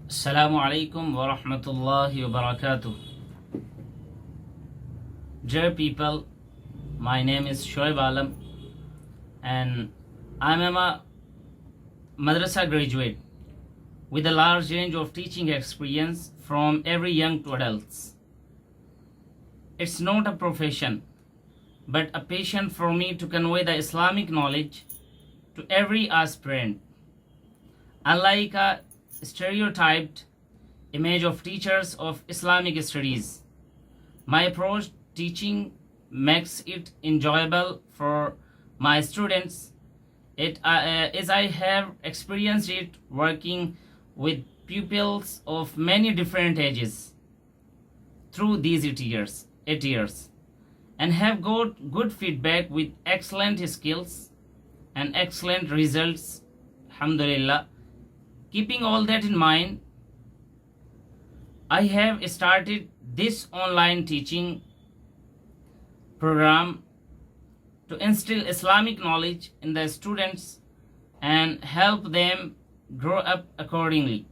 Assalamu alaikum wa rahmatullahi wa barakatuh. Dear people, my name is Shoaib Alam and I am a madrasa graduate with a large range of teaching experience from every young to adults. It's not a profession, but a passion for me to convey the Islamic knowledge to every aspirant. Unlike a stereotyped image of teachers of Islamic studies, my approach to teaching makes it enjoyable for my students. As I have experienced it working with pupils of many different ages through these 8 years, and have got good feedback with excellent skills and excellent results. Alhamdulillah. Keeping all that in mind, I have started this online teaching program to instill Islamic knowledge in the students and help them grow up accordingly.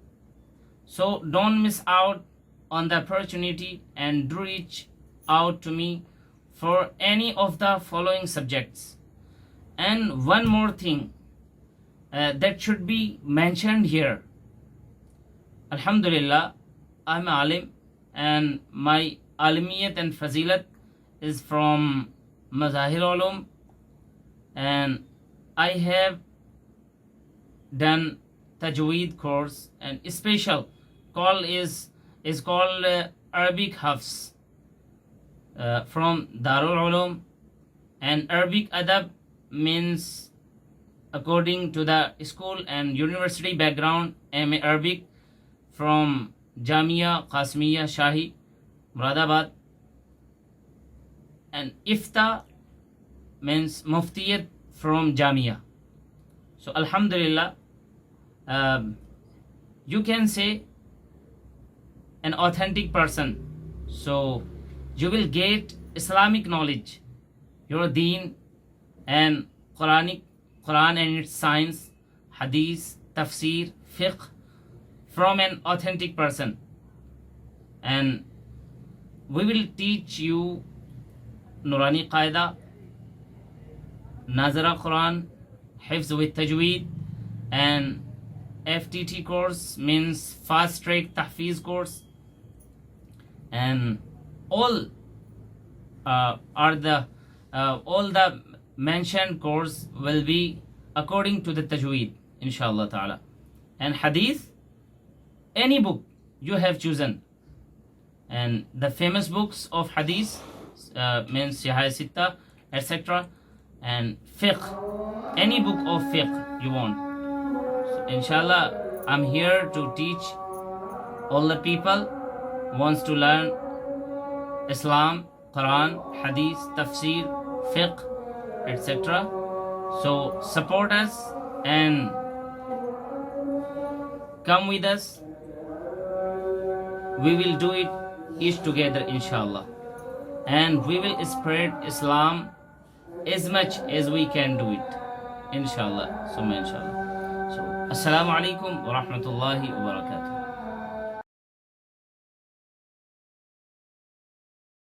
So don't miss out on the opportunity and do reach out to me for any of the following subjects. And one more thing that should be mentioned here. Alhamdulillah, I'm alim and my alimiyat and fazilat is from Mazahir Ulum, and I have done tajweed course, and special call is called Arabic Hafs from Darul Ulum, and Arabic Adab means according to the school and university background. MA Arabic from Jamia Qasmiya Shahi Muradabad, and Ifta means Muftiyat from Jamia. So Alhamdulillah, you can say an authentic person. So you will get Islamic knowledge, your deen and Qur'an and its science, hadith, tafsir, fiqh from an authentic person. And we will teach you Nurani Qaida, Nazara Quran, Hifz with Tajweed, and FTT course means fast track Tahfiz course, and all the mentioned course will be according to the Tajweed, inshallah ta'ala. And hadith, any book you have chosen, and the famous books of hadith means Sihah Sitta, etc. And fiqh, any book of fiqh you want. So inshallah, I'm here to teach all the people who wants to learn Islam, Quran, hadith, tafsir, fiqh, etc. So support us and come with us. We will do it each together, inshallah, and we will spread Islam as much as we can do it, inshallah. So assalamu alaikum wa rahmatullahi wa barakatuh.